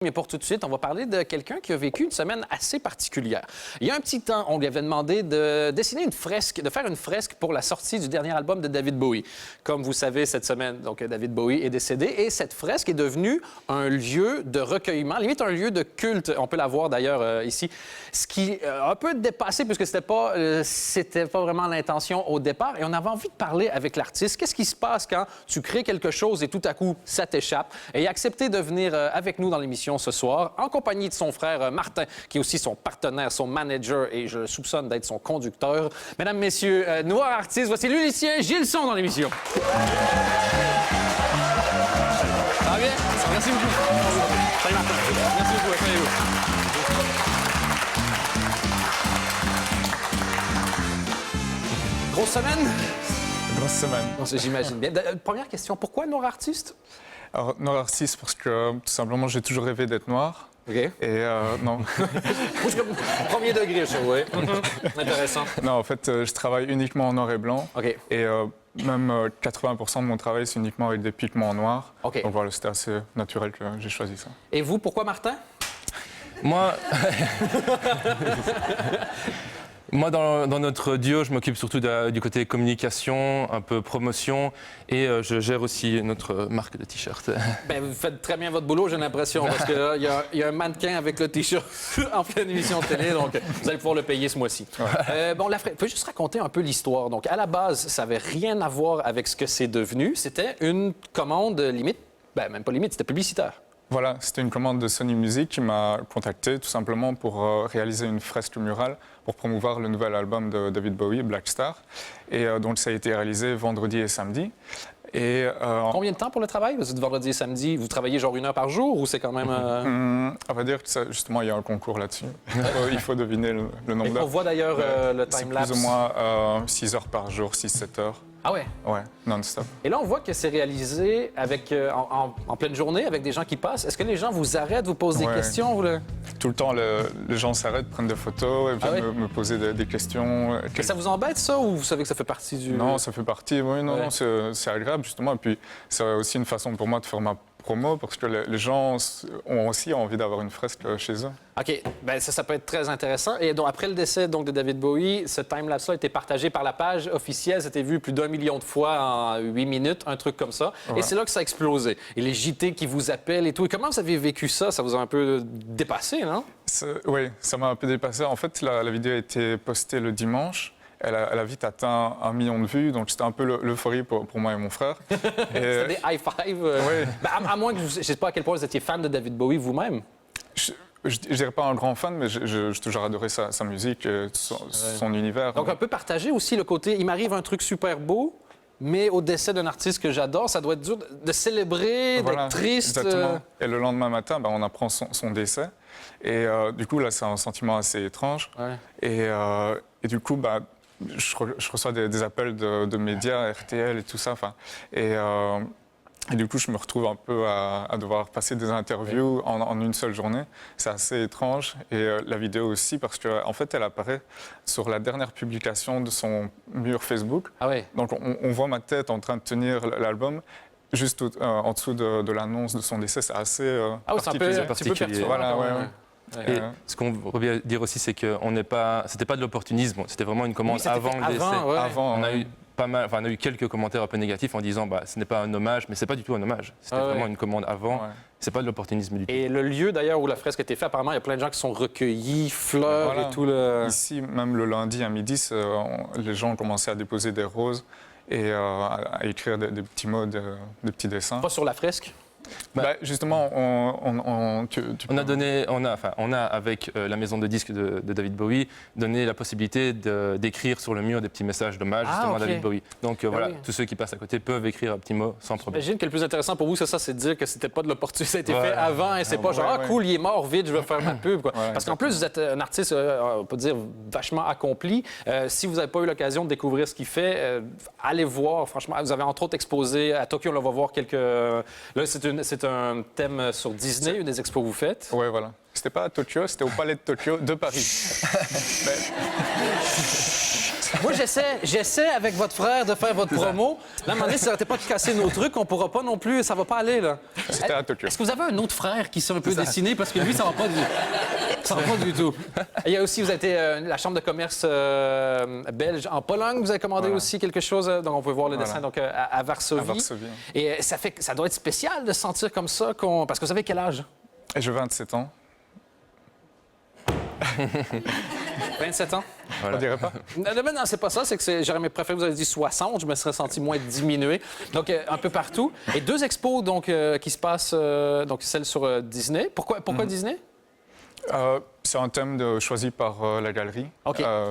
Mais pour tout de suite, on va parler de quelqu'un qui a vécu une semaine assez particulière. Il y a un petit temps, on lui avait demandé de dessiner une fresque, de faire une fresque pour la sortie du dernier album de David Bowie. Comme vous savez, cette semaine, donc David Bowie est décédé et cette fresque est devenue un lieu de recueillement, limite un lieu de culte. On peut la voir d'ailleurs ici, ce qui a un peu dépassé puisque c'était pas vraiment l'intention au départ. Et on avait envie de parler avec l'artiste. Qu'est-ce qui se passe quand tu crées quelque chose et tout à coup ça t'échappe? Et il a accepté de venir avec nous dans l'émission ce soir, en compagnie de son frère Martin, qui est aussi son partenaire, son manager, et je soupçonne d'être son conducteur. Mesdames, Messieurs, Noir Artiste, voici Lucien Gilson dans l'émission. Ça va bien? Merci beaucoup. Salut Martin. Merci beaucoup. Asseyez-vous. Grosse semaine? Grosse semaine. J'imagine bien. Première question, pourquoi Noir Artiste? Alors, noir artiste parce que tout simplement j'ai toujours rêvé d'être noir. OK. Et non. Premier degré, ça, oui. Intéressant. Non, en fait, je travaille uniquement en noir et blanc. OK. Et même 80% de mon travail, c'est uniquement avec des pigments noirs. OK. Donc voilà, c'était assez naturel que j'ai choisi ça. Et vous, pourquoi Martin? Moi, dans notre duo, je m'occupe surtout du côté communication, un peu promotion, et je gère aussi notre marque de t-shirts. Ben, vous faites très bien votre boulot, j'ai l'impression, parce qu'il y a un mannequin avec le t-shirt en pleine émission de télé, donc vous allez pouvoir le payer ce mois-ci. Bon, vous pouvez juste raconter un peu l'histoire. Donc, à la base, ça n'avait rien à voir avec ce que c'est devenu. C'était une commande limite, ben, même pas limite, c'était publicitaire. Voilà, c'était une commande de Sony Music qui m'a contacté tout simplement pour réaliser une fresque murale pour promouvoir le nouvel album de David Bowie, Black Star. Et donc ça a été réalisé vendredi et samedi. Et, combien de temps pour le travail? Parce que de vendredi et samedi, vous travaillez genre 1 heure par jour ou c'est quand même... on va dire que ça, justement, il y a un concours là-dessus. Il faut deviner le nombre d'heures. On voit d'ailleurs le time-lapse. C'est plus ou moins 6 heures par jour, 6-7 heures. Ah ouais? Ouais, non-stop. Et là, on voit que c'est réalisé avec, en pleine journée avec des gens qui passent. Est-ce que les gens vous arrêtent, vous posent des questions? Ou Tout le temps, les gens s'arrêtent, prennent des photos et viennent me poser des questions. Et ça vous embête, ça, ou vous savez que ça fait partie du... Non, ça fait partie, oui, non, c'est agréable, justement. Et puis, c'est aussi une façon pour moi de faire ma promo, parce que les gens ont aussi envie d'avoir une fresque chez eux. OK. Bien, ça peut être très intéressant. Et donc, après le décès de David Bowie, ce time-lapse-là a été partagé par la page officielle. C'était vu plus d'1 million de fois en 8 minutes, un truc comme ça. Ouais. Et c'est là que ça a explosé. Et les JT qui vous appellent et tout. Et comment vous avez vécu ça? Ça vous a un peu dépassé, non? Oui, ça m'a un peu dépassé. En fait, la vidéo a été postée le dimanche. Elle a vite atteint 1 million de vues, donc c'était un peu l'euphorie pour moi et mon frère. C'était des high-five. Oui. Ben, à moins que je ne sais pas à quel point vous étiez fan de David Bowie vous-même. Je ne dirais pas un grand fan, mais j'ai toujours adoré sa musique, son univers. Donc un peu partager aussi le côté, il m'arrive un truc super beau, mais au décès d'un artiste que j'adore, ça doit être dur de célébrer, d'être triste. Exactement. Et le lendemain matin, on apprend son décès. Et du coup, là, c'est un sentiment assez étrange. Ouais. Et du coup, je reçois des appels de médias, RTL et tout ça. Et du coup, je me retrouve un peu à devoir passer des interviews en une seule journée. C'est assez étrange. Et la vidéo aussi, parce qu'en fait, elle apparaît sur la dernière publication de son mur Facebook. Ah ouais. Donc, on voit ma tête en train de tenir l'album. Juste en dessous de l'annonce de son décès. C'est assez particulier. Voilà, ouais. Et ce qu'on veut dire aussi, c'est que c'était pas de l'opportunisme, c'était vraiment une commande avant le décès. Avant, on a eu on a eu quelques commentaires un peu négatifs en disant ce n'est pas un hommage, mais c'est pas du tout un hommage. C'était vraiment une commande avant. Ouais. C'est pas de l'opportunisme du tout. Et le lieu d'ailleurs où la fresque a été faite, apparemment, il y a plein de gens qui sont recueillis, fleurs et tout le. Ici, même le lundi à midi, les gens ont commencé à déposer des roses et à écrire des petits mots, des petits dessins. Pas sur la fresque? Justement, on a avec la maison de disques de David Bowie donné la possibilité d'écrire sur le mur des petits messages d'hommage justement à David Bowie. Donc tous ceux qui passent à côté peuvent écrire un petit mot sans problème. J'imagine que le plus intéressant pour vous, c'est ça, c'est de dire que c'était pas de l'opportunité, ça a été fait avant et c'est pas genre cool, il est mort vite, je vais faire ma pub. Quoi. Parce qu'en plus, vous êtes un artiste, on peut dire, vachement accompli. Si vous n'avez pas eu l'occasion de découvrir ce qu'il fait, allez voir, franchement. Vous avez entre autres exposé à Tokyo, on va voir quelques... Là, c'est un thème sur Disney, une des expos que vous faites. Oui, voilà. C'était pas à Tokyo, c'était au Palais de Tokyo de Paris. Moi, j'essaie avec votre frère de faire votre promo. Là, à un moment donné, si vous n'arrêtez pas de casser nos trucs, on pourra pas non plus, ça va pas aller, là. C'était à Tokyo. Est-ce que vous avez un autre frère qui sait un peu dessiner? Parce que lui, ça va pas du tout. Il y a aussi, vous avez été la chambre de commerce belge en Pologne. Vous avez commandé aussi quelque chose, donc on peut voir le dessin donc, à Varsovie. À Varsovie. Et ça doit être spécial de se sentir comme ça, parce que vous avez quel âge? Et j'ai 27 ans. 27 ans? Voilà. On dirait pas? Non, c'est pas ça. C'est que j'aurais préféré, vous avez dit 60. Je me serais senti moins diminué. Donc, un peu partout. Et 2 expos donc, qui se passent, donc celle sur Disney. Pourquoi Disney? C'est un thème choisi par la galerie,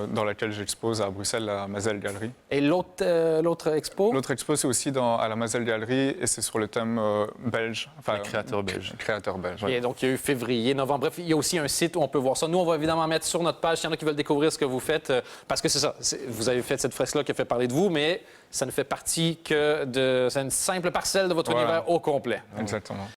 dans laquelle j'expose à Bruxelles, la Mazel Galerie. Et l'autre expo? L'autre expo, c'est aussi à la Mazel Galerie et c'est sur le thème belge. Enfin, créateur belge. Créateur belge. Et donc, il y a eu février, novembre. Bref, il y a aussi un site où on peut voir ça. Nous, on va évidemment mettre sur notre page, s'il y en a qui veulent découvrir ce que vous faites, parce que c'est ça. Vous avez fait cette fresque-là qui a fait parler de vous, mais ça ne fait partie que c'est une simple parcelle de votre univers au complet. Exactement.